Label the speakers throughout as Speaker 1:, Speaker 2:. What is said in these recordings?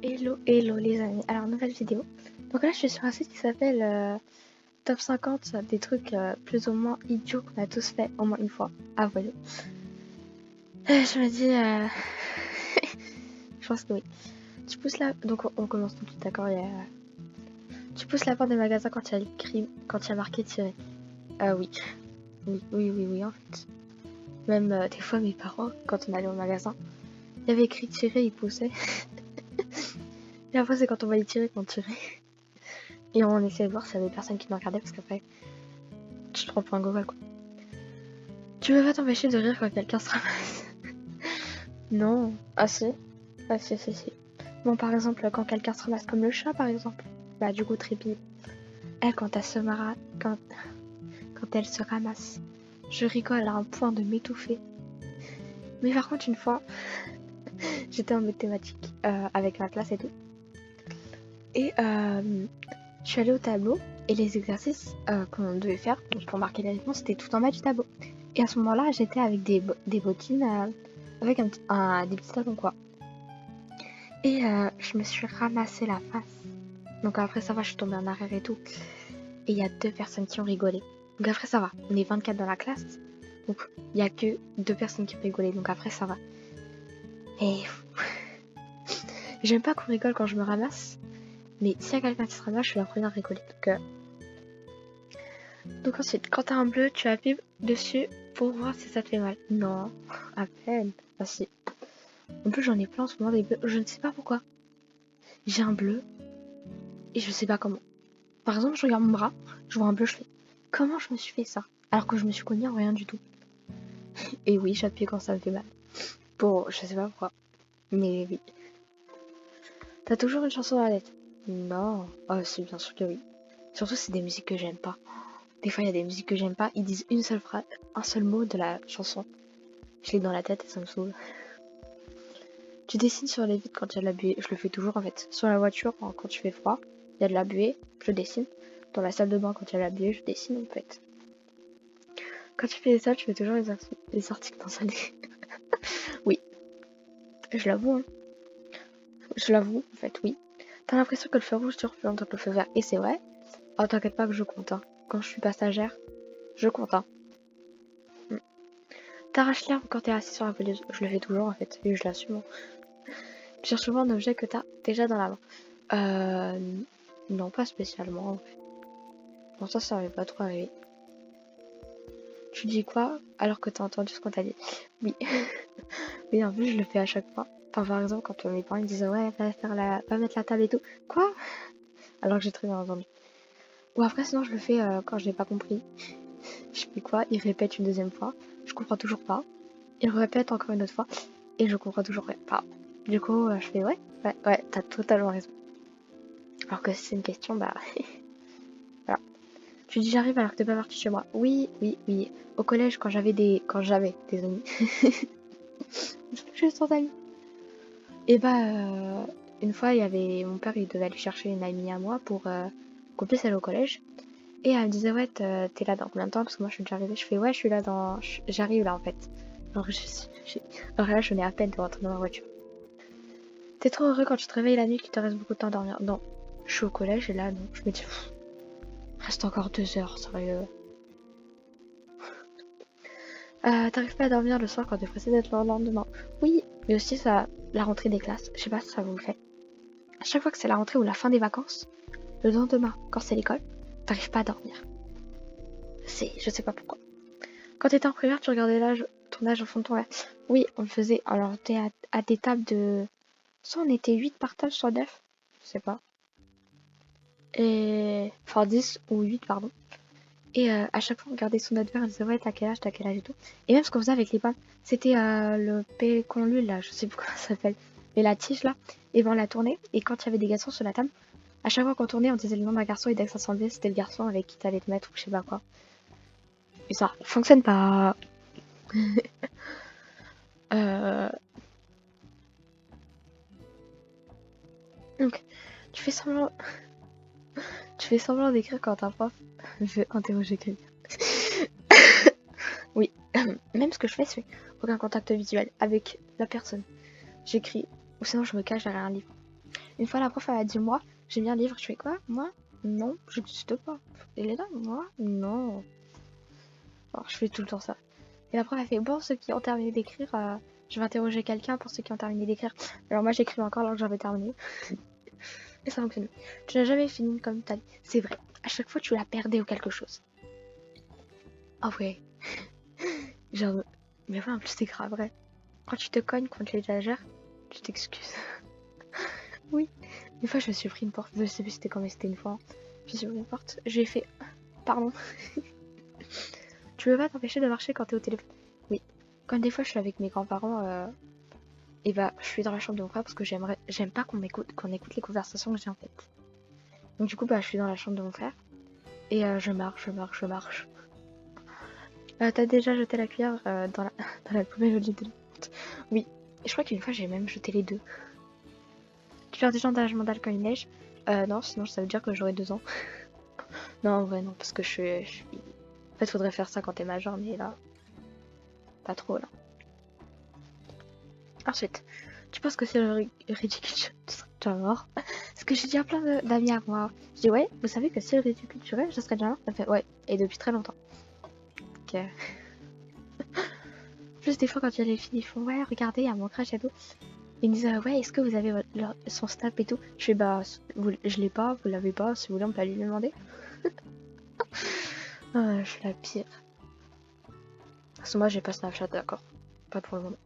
Speaker 1: Hello les amis, alors nouvelle vidéo. Donc là je suis sur un site qui s'appelle Top 50 des trucs plus ou moins idiots qu'on a tous fait au moins une fois à vélo. Je me dis, je pense que oui. Tu pousses la... Donc on commence tout de suite, d'accord. Tu pousses la porte des magasins quand il y a écrit, quand il y a marqué tirer. Oui. Oui en fait. Même des fois mes parents, quand on allait au magasin, il y avait écrit tirer, ils poussaient. Et après c'est quand on va les tirer qu'on tirait. Et on essayait de voir s'il y avait personne qui nous regardait parce qu'après, tu te prends pour un gogol quoi. Tu peux pas t'empêcher de rire quand quelqu'un se ramasse. Non. Ah si. Ah si. Bon par exemple quand quelqu'un se ramasse comme le chat par exemple. Bah du coup Trépi. Elle quand elle se quand elle se ramasse. Je rigole à un point de m'étouffer. Mais par contre une fois, j'étais en mathématiques avec ma classe et tout. Et je suis allée au tableau et les exercices qu'on devait faire donc pour marquer les réponses c'était tout en bas du tableau. Et à ce moment-là j'étais avec des bottines avec des petits talons quoi. Et je me suis ramassé la face. Donc après ça va, je suis tombée en arrière et tout. Et il y a 2 personnes qui ont rigolé. Donc après ça va, on est 24 dans la classe. Donc il y a que 2 personnes qui ont rigolé. Donc après ça va. Et j'aime pas qu'on rigole quand je me ramasse. Mais s'il y a quelqu'un qui se ramasse, je suis la première à rigoler. Donc ensuite, quand t'as un bleu, tu appuies dessus pour voir si ça te fait mal. Non, à peine. Ah si. En plus j'en ai plein en ce moment des bleus. Je ne sais pas pourquoi. J'ai un bleu. Et je sais pas comment. Par exemple, je regarde mon bras, je vois un bleu, je fais comment je me suis fait ça? Alors que je me suis cognée en rien du tout. Et oui, j'appuie quand ça me fait mal. Pour, je sais pas pourquoi. Mais oui. T'as toujours une chanson dans la tête? Non. Oh, c'est bien sûr que oui. Surtout, c'est des musiques que j'aime pas. Des fois, il y a des musiques que j'aime pas, ils disent une seule phrase, un seul mot de la chanson. Je l'ai dans la tête et ça me saoule. Tu dessines sur les vitres quand il y a de la buée. Je le fais toujours en fait. Sur la voiture, quand il fait froid, il y a de la buée, je dessine. Dans la salle de bain, quand il y a de la buée, je dessine en fait. Quand tu fais ça, tu fais toujours les articles dans sa vie. Oui, je l'avoue. Hein. Je l'avoue, en fait, oui. T'as l'impression que le feu rouge dure plus longtemps que le feu vert. Et c'est vrai. Oh, t'inquiète pas que je compte. Hein. Quand je suis passagère, je compte. Hein. T'arraches l'herbe quand t'es assis sur la pelouse. Je le fais toujours en fait. Et je l'assume. Cherche souvent un objet que t'as déjà dans la main. Non, pas spécialement. En fait. Bon, ça m'est pas trop arrivé. Tu dis quoi alors que t'as entendu ce qu'on t'a dit? Oui. Oui, en plus, je le fais à chaque fois. Enfin, par exemple, quand mes parents ils disent ouais, va mettre la table et tout. Quoi? Alors que j'ai très bien entendu. Ou après, sinon, je le fais quand je n'ai pas compris. Je fais quoi? Il répète une deuxième fois. Je comprends toujours pas. Il répète encore une autre fois. Et je comprends toujours pas. Du coup, je fais ouais, t'as totalement raison. Alors que si c'est une question, bah. Voilà. Tu dis j'arrive alors que t'es pas parti chez moi. Oui. Au collège, quand j'avais des amis. Juste sans amis. Et bah, une fois, il y avait mon père, il devait aller chercher une amie à moi pour qu'on puisse aller au collège. Et elle me disait, ouais, t'es là dans combien de temps? Parce que moi, je suis déjà arrivée. Je fais, ouais, je suis là dans. J'arrive là en fait. Alors là, je venais à peine de rentrer dans ma voiture. T'es trop heureux quand tu te réveilles la nuit qu'il te reste beaucoup de temps à dormir. Non, je suis au collège et là, non. Je me dis, reste encore 2 heures, sérieux. T'arrives pas à dormir le soir quand t'es pressé d'être le lendemain. Oui, mais aussi ça, la rentrée des classes. Je sais pas si ça vous le fait. À chaque fois que c'est la rentrée ou la fin des vacances, le lendemain, quand c'est l'école, t'arrives pas à dormir. Je sais pas pourquoi. Quand t'étais en primaire, tu regardais ton âge au fond de ton verre. Oui, on le faisait. Alors, on était à des tables de... Soit on était 8 par table sur 9. Je sais pas. Et... Enfin, 10 ou 8, pardon. Et à chaque fois, on regardait son adversaire, on disait ouais, t'as quel âge et tout. Et même ce qu'on faisait avec les pommes, c'était le péconlule là, je sais plus comment ça s'appelle. Mais la tige là, et ben on la tournait. Et quand il y avait des garçons sur la table, à chaque fois qu'on tournait, on disait le nom d'un garçon et dès que ça s'enlevait, c'était le garçon avec qui t'allais te mettre ou je sais pas quoi. Et ça fonctionne pas. Donc, tu fais semblant, d'écrire quand un prof veut interroger quelqu'un. Oui, même ce que je fais, c'est aucun contact visuel avec la personne. J'écris, ou sinon je me cache derrière un livre. Une fois la prof elle a dit moi, j'aime bien lire, je fais quoi? Moi? Non, j'existe pas. Elle est là, moi? Non. Alors je fais tout le temps ça. Et la prof elle fait bon, ceux qui ont terminé d'écrire, je vais interroger quelqu'un pour ceux qui ont terminé d'écrire. Alors moi j'écris encore alors que j'avais terminé. Et ça fonctionne. Tu n'as jamais fini comme t'as dit. C'est vrai. À chaque fois tu la perdais ou quelque chose. Ah ouais. Genre, mais ouais, en plus c'est grave vrai. Quand tu te cognes contre l'étagère, tu t'excuses. Oui. Une fois je me suis pris une porte. Je sais plus c'était quand mais c'était une fois. Je me suis pris une porte. J'ai fait pardon. Tu veux pas t'empêcher de marcher quand t'es au téléphone? Oui. Quand des fois je suis avec mes grands-parents, et bah je suis dans la chambre de mon frère parce que j'aime pas qu'on écoute les conversations que j'ai en tête. Donc du coup bah je suis dans la chambre de mon frère et je marche. T'as déjà jeté la cuillère dans la dans la poubelle au lieu de la honte? Oui. Et je crois qu'une fois j'ai même jeté les deux. Tu perds déjà d'âge mental quand il neige? Non, sinon ça veut dire que j'aurai 2 ans. Non, en vrai non, parce que je suis... En fait faudrait faire ça quand t'es majeur, mais là, pas trop là. Ensuite, tu penses que c'est ridicule? Tu serais déjà mort. Parce que j'ai déjà plein d'amis à moi. Je dis ouais, vous savez que si le ridicule tuerait, je serais déjà mort. Ça fait ouais, et depuis très longtemps. Ok. Plus des fois quand il y a les filles, ils font ouais, regardez, il y a mon crush et tout. Ils me disent ouais, est-ce que vous avez son snap et tout? Je fais bah, je l'ai pas, vous l'avez pas, si vous voulez on peut aller lui demander. Ah, je suis la pire. Parce que moi j'ai pas Snapchat, d'accord. Pas pour le moment.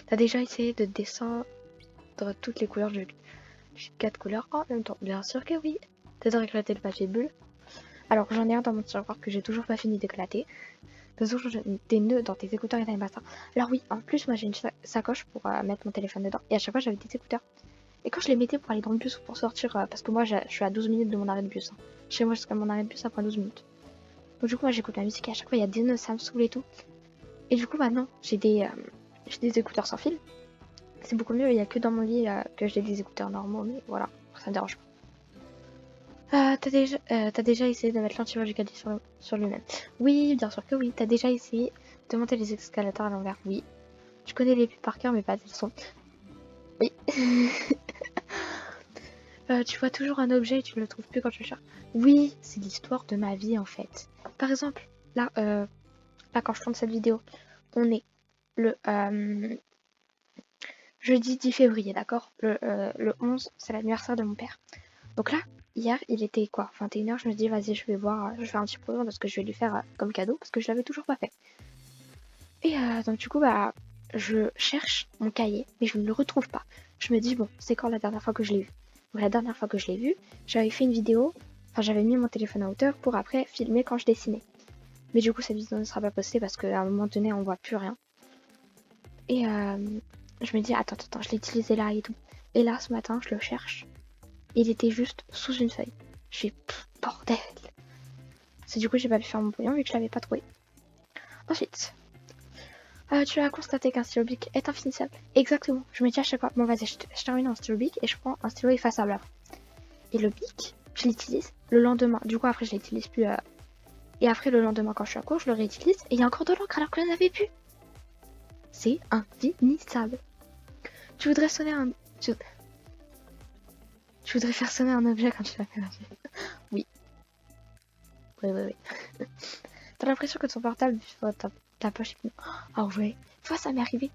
Speaker 1: T'as déjà essayé de descendre toutes les couleurs de 4 couleurs en même temps? Bien sûr que oui. T'as éclater le papier bulle. Alors j'en ai un dans mon tiroir que j'ai toujours pas fini d'éclater. T'as toujours des nœuds dans tes écouteurs et dans les bassins. Alors oui, en plus moi j'ai une sacoche pour mettre mon téléphone dedans. Et à chaque fois j'avais des écouteurs. Et quand je les mettais pour aller dans le bus ou pour sortir, parce que moi je suis à 12 minutes de mon arrêt de bus. Hein. Chez moi jusqu'à mon arrêt de bus ça prend 12 minutes. Donc du coup moi j'écoute la musique et à chaque fois il y a des nœuds, ça me saoule et tout. Et du coup maintenant j'ai des écouteurs sans fil. C'est beaucoup mieux, il y a que dans mon lit que j'ai des écouteurs normaux, mais voilà, ça me dérange pas. T'as déjà essayé de mettre l'antivol du caddie sur lui-même? Oui, bien sûr que oui. T'as déjà essayé de monter les escalators à l'envers? Oui. Tu connais les pubs par cœur, mais pas elles sont. Oui. Tu vois toujours un objet et tu ne le trouves plus quand tu le cherches? Oui, c'est l'histoire de ma vie en fait. Par exemple, là quand je tourne cette vidéo, on est le jeudi 10 février, d'accord? Le 11, c'est l'anniversaire de mon père. Donc là, hier, il était quoi? 21h, je me dis, vas-y, je vais voir, je vais faire un petit programme parce que je vais lui faire comme cadeau parce que je l'avais toujours pas fait. Et donc du coup, bah, je cherche mon cahier, mais je ne le retrouve pas. Je me dis, bon, c'est quand la dernière fois que je l'ai vu? Donc, la dernière fois que je l'ai vu, j'avais fait une vidéo, enfin j'avais mis mon téléphone à hauteur pour après filmer quand je dessinais. Mais du coup, cette vidéo ne sera pas postée parce qu'à un moment donné, on voit plus rien. Et je me dis, attends, je l'ai utilisé là et tout. Et là, ce matin, je le cherche. Il était juste sous une feuille. Je suis bordel. C'est du coup j'ai pas pu faire mon brouillon vu que je l'avais pas trouvé. Ensuite, tu as constaté qu'un stylo bic est infinissable. Exactement. Je me dis à chaque fois, bon vas-y, je termine un stylo bic et je prends un stylo effaçable. Et le bic, je l'utilise le lendemain. Du coup après je l'utilise plus. Et après le lendemain quand je suis à court, je le réutilise et il y a encore de l'encre alors que je n'avais plus. C'est infinissable. Tu voudrais sonner un... Tu voudrais faire sonner un objet quand tu l'as perdu? Oui. Oui. T'as l'impression que ton portable sur ta poche. Ah ouais. Une fois ça m'est arrivé.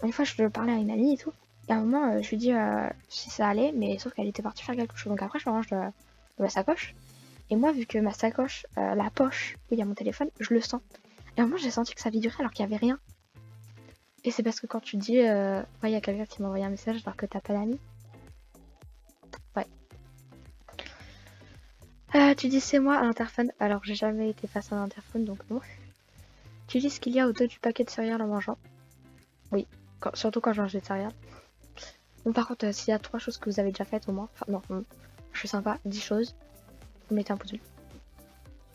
Speaker 1: Une fois je parlais à une amie et tout. Et à un moment je lui dis si ça allait, mais sauf qu'elle était partie faire quelque chose. Donc après je me range de ma sacoche. Et moi vu que ma sacoche, la poche où il y a mon téléphone, je le sens. Et à un moment j'ai senti que ça vibrait alors qu'il n'y avait rien. Et c'est parce que quand tu dis ouais il y a quelqu'un qui m'a envoyé un message alors que t'as pas d'amis. Ouais. Tu dis c'est moi à l'interphone. Alors j'ai jamais été face à un interphone donc non. Tu dis ce qu'il y a au dos du paquet de céréales en mangeant. Oui, surtout quand je mange des céréales. Bon, par contre, s'il y a 3 choses que vous avez déjà faites au moins, enfin non, je suis sympa, 10 choses, vous mettez un pouce bleu.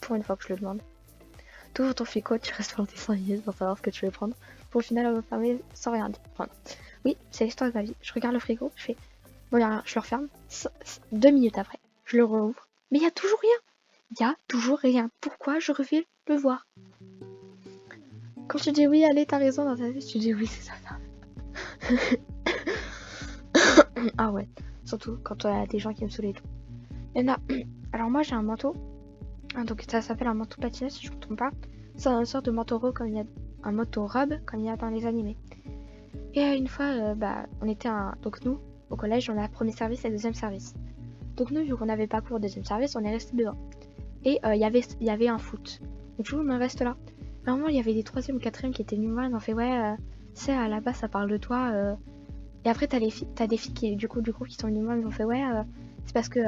Speaker 1: Pour une fois que je le demande. Tu ouvres ton frigo, tu restes planté 100 minutes pour savoir ce que tu veux prendre. Pour au final refermer sans rien prendre. Oui, c'est l'histoire de ma vie. Je regarde le frigo, je fais, bon, y'a rien, je le referme. 2 minutes après, je le rouvre. Mais il y a toujours rien. Il y a toujours rien. Pourquoi je refais le voir? Quand tu dis oui, allez, t'as raison dans ta tête, tu dis oui, c'est ça. Ah ouais. Surtout quand il y a des gens qui me saoulent et tout. Il y en a. Alors moi j'ai un manteau. Donc ça s'appelle un manteau patinet si je ne me trompe pas. C'est une sorte de manteau robe comme il y a un manteau robe comme il y a dans les animés. Et une fois, on était donc nous au collège, on a premier service et deuxième service. Donc nous vu qu'on n'avait pas cours au deuxième service, on est resté dehors. Et il y avait un foot. Donc tout le monde reste là. Normalement il y avait des troisième ou quatrième qui étaient venus me voir, ils ont fait ouais, c'est à la base ça parle de toi. Et après t'as des filles qui du coup qui sont venues me voir, ils ont fait ouais. C'est parce que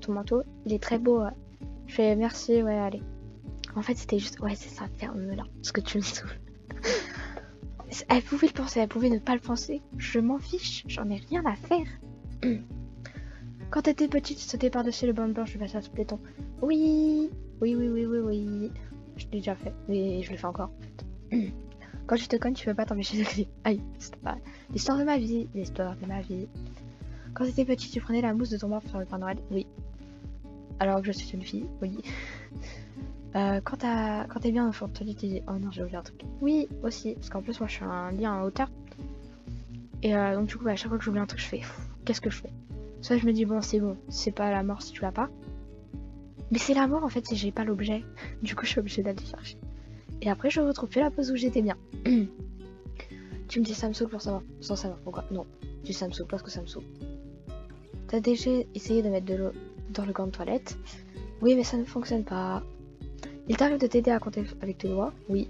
Speaker 1: ton manteau, il est très beau. Je fais merci, ouais, allez. En fait, c'était juste, ouais, c'est ça, ferme-le là, parce que tu me saoules. Elle pouvait le penser, elle pouvait ne pas le penser. Je m'en fiche, j'en ai rien à faire. Quand t'étais petite, tu sautais par-dessus le banc blanc, je passais à ce péton. Oui. Je l'ai déjà fait, mais je le fais encore. Quand tu te cognes, tu peux pas t'empêcher de crier. Aïe, c'est pas l'histoire de ma vie, Quand t'étais petit, tu prenais la mousse de ton bord pour faire le Père Noël. Oui. Alors que je suis une fille. Oui. Quand t'es bien enfant, tu dis oh non, j'ai oublié un truc. Oui, aussi. Parce qu'en plus, moi, je suis un lien en hauteur. Et donc, du coup, à chaque fois que j'oublie un truc, je fais qu'est-ce que je fais? Soit je me dis bon, c'est pas la mort si tu l'as pas. Mais c'est la mort en fait si j'ai pas l'objet. Du coup, je suis obligée d'aller chercher. Et après, je retrouve plus la pose où j'étais bien. Tu me dis ça me saoule pour savoir. Sans savoir pourquoi. Non. Tu dis ça me saoule parce que ça me saoule. T'as déjà essayé de mettre de l'eau dans le gant de toilette? Oui, mais ça ne fonctionne pas. Il t'arrive de t'aider à compter avec tes doigts? Oui.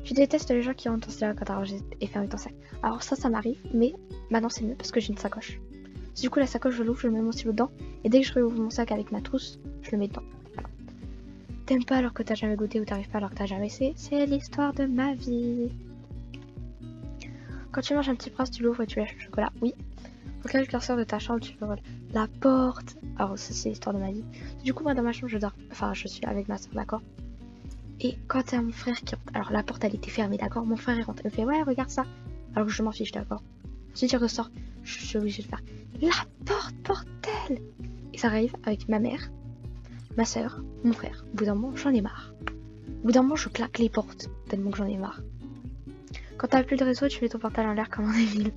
Speaker 1: Tu détestes les gens qui ont ton stylo quand t'as rangé et fermé ton sac. Alors ça m'arrive, mais maintenant c'est mieux parce que j'ai une sacoche. Du coup, la sacoche, je l'ouvre, je mets mon stylo dedans, et dès que je réouvre mon sac avec ma trousse, je le mets dedans. Voilà. T'aimes pas alors que t'as jamais goûté ou t'arrives pas alors que t'as jamais essayé? C'est l'histoire de ma vie. Quand tu manges un petit prince, tu l'ouvres et tu lâches le chocolat? Oui. Pour quel curseur de ta chambre tu veux la porte? Alors ça c'est l'histoire de ma vie. Du coup moi dans ma chambre je dors, enfin je suis avec ma soeur, d'accord? Et quand t'as mon frère qui rentre, alors la porte elle était fermée, d'accord? Mon frère il rentre, il me fait ouais regarde ça. Alors que je m'en fiche, d'accord? Si tu ressors, je suis obligée de faire la porte bordel. Et ça arrive avec ma mère, ma soeur, mon frère. Au bout d'un moment j'en ai marre. Au bout d'un moment je claque les portes tellement que j'en ai marre. Quand t'as plus de réseau tu mets ton portail en l'air comme un débile.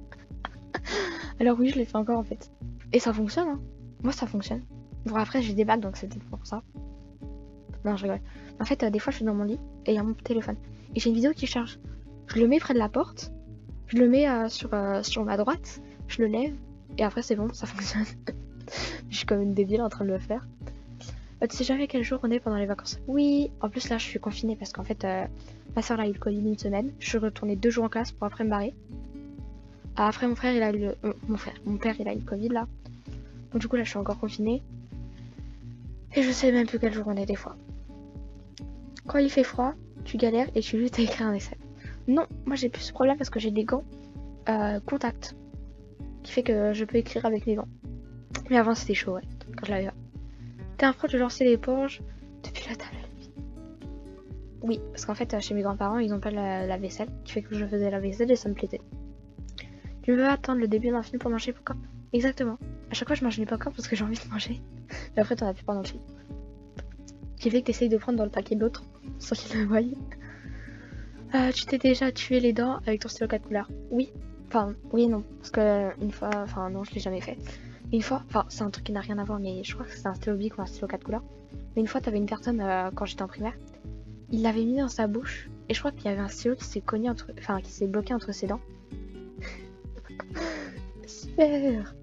Speaker 1: Alors oui, je l'ai fait encore en fait. Et ça fonctionne, hein. Moi ça fonctionne. Bon après j'ai des bagues donc c'est peut-être pour ça. Non je rigole. En fait des fois je suis dans mon lit et il y a mon téléphone. Et j'ai une vidéo qui charge. Je le mets près de la porte. Je le mets sur ma droite. Je le lève. Et après c'est bon, ça fonctionne. Je suis comme une débile en train de le faire. Tu sais jamais quel jour on est pendant les vacances? Oui. En plus là je suis confinée parce qu'en fait ma soeur a eu le Covid une semaine. Je suis retournée 2 jours en classe pour après me barrer. Après mon frère il a eu mon père il a eu le Covid là. Donc du coup là je suis encore confinée. Et je sais même plus quel jour on est des fois. Quand il fait froid, tu galères et tu luttes à écrire un essai. Non, moi j'ai plus ce problème parce que j'ai des gants contact. Qui fait que je peux écrire avec mes gants. Mais avant c'était chaud ouais, quand je l'avais pas. T'es un pro de lancer l'éponge depuis la table. Oui, parce qu'en fait chez mes grands-parents ils ont pas la vaisselle. Qui fait que je faisais la vaisselle et ça me plaisait. Tu veux attendre le début d'un film pour manger popcorn? Exactement. À chaque fois je mange les popcorn parce que j'ai envie de manger. Et après t'en as plus pendant le film. Qui fait que t'essayes de prendre dans le paquet de l'autre sans qu'il le voie. Tu t'es déjà tué les dents avec ton stylo 4 couleurs? Oui. Enfin, oui et non. Parce que une fois, enfin non, je l'ai jamais fait. Une fois, enfin c'est un truc qui n'a rien à voir, mais je crois que c'est un stylo bic ou un stylo 4 couleurs. Mais une fois t'avais une personne, quand j'étais en primaire, il l'avait mis dans sa bouche. Et je crois qu'il y avait un stylo qui s'est cogné qui s'est bloqué entre ses dents. Super.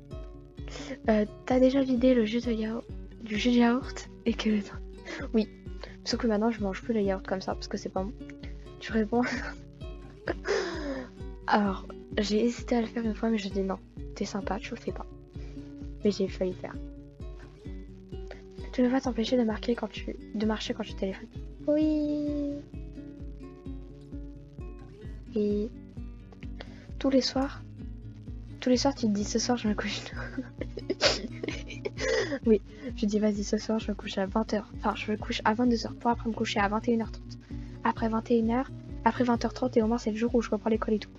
Speaker 1: T'as déjà vidé le jus de yaourt et que... Oui. Sauf que maintenant je mange plus le yaourt comme ça parce que c'est pas bon. Tu réponds. Alors, j'ai hésité à le faire une fois mais je dis non. T'es sympa, tu le fais pas. Mais j'ai failli le faire. Tu ne vas pas t'empêcher de marcher quand tu téléphones. Oui. Et tous les soirs, tu te dis ce soir je me couche. Oui, je dis vas-y ce soir je me couche à 20h. Enfin je me couche à 22h pour après me coucher à 21h30. Après 21h, après 20h30 et au moins c'est le jour où je reprends l'école et tout.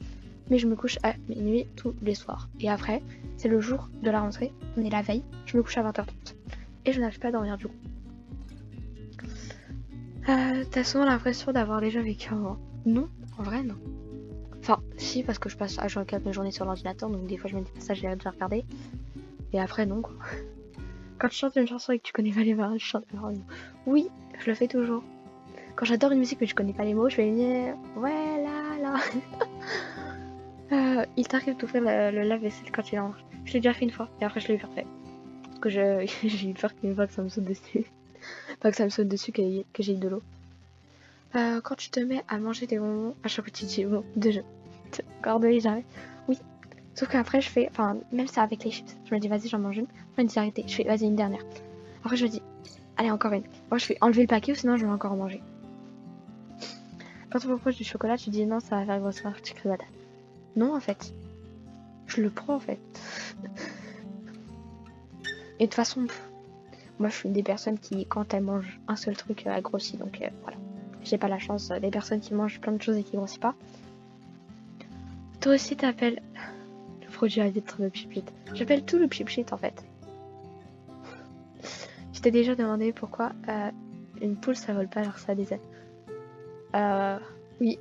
Speaker 1: Mais je me couche à minuit tous les soirs. Et après, c'est le jour de la rentrée, on est la veille, je me couche à 20h30. Et je n'arrive pas à dormir du coup. T'as souvent l'impression d'avoir déjà vécu un moment. Non, en vrai non. Enfin, si, parce que je passe à 4 mes journées sur l'ordinateur, donc des fois je mets des passages, j'ai déjà regardé. Et après, non, quoi. Quand tu chantes une chanson et que tu connais pas les paroles, je chante les paroles. Oui, je le fais toujours. Quand j'adore une musique mais je connais pas les mots, je vais venir. Ouais, là, là. Il t'arrive d'ouvrir le lave-vaisselle quand il entre. Je l'ai déjà fait une fois, et après je l'ai refait. Parce que j'ai eu peur qu'une fois que ça me saute dessus. Pas que ça me saute dessus, que j'ai eu de l'eau. Quand tu te mets à manger des bonbons, à chaque fois tu dis bon, déjà. Cordeille, jamais. Oui. Sauf qu'après je fais, enfin, même ça avec les chips, je me dis vas-y, j'en mange une. Après, je me dis arrêtez, je fais vas-y, une dernière. Après, je me dis allez, encore une. Moi, je fais enlever le paquet ou sinon je vais encore en manger. Quand on propose du chocolat, tu dis non, ça va faire grossir, tu crées la tête. Non, en fait. Je le prends, en fait. Et de toute façon, moi, je suis une des personnes qui, quand elle mange un seul truc, elle grossit. Donc, voilà. J'ai pas la chance des personnes qui mangent plein de choses et qui grossissent pas. Toi aussi, t'appelles le produit à vitre de Pchipchit. J'appelle tout le Pchipchit, en fait. Je t'ai déjà demandé pourquoi une poule, ça vole pas alors ça a des ailes. Oui.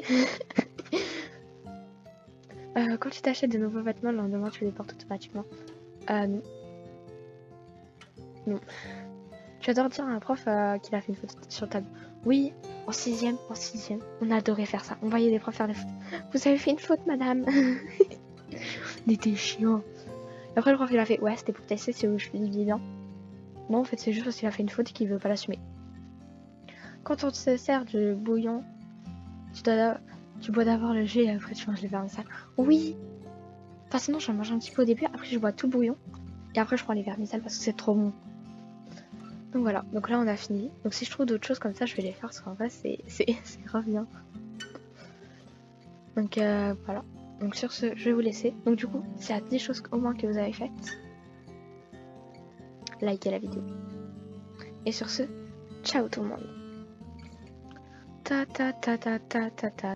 Speaker 1: Quand tu t'achètes de nouveaux vêtements, le lendemain, tu les portes automatiquement. Non. Non. Tu adores dire à un prof qu'il a fait une photo sur table. Oui, en sixième. On adorait faire ça. On voyait des profs faire des photos. Vous avez fait une faute, madame. On était chiant. Après, le prof, il a fait, ouais, c'était pour tester si je suis bien. Non, en fait, c'est juste parce qu'il a fait une faute et qu'il veut pas l'assumer. Quand on se sert du bouillon, tu bois d'abord le jus et après tu manges les vermicelles. Oui. Enfin, sinon, j'en mange un petit peu au début. Après, je bois tout le bouillon. Et après, je prends les vermicelles parce que c'est trop bon. Donc voilà, donc là on a fini. Donc si je trouve d'autres choses comme ça, je vais les faire parce qu'en vrai c'est grave bien. Donc voilà. Donc sur ce, je vais vous laisser. Donc du coup, s'il y a 10 choses au moins que vous avez faites, likez la vidéo. Et sur ce, ciao tout le monde. Ta ta ta ta ta ta ta.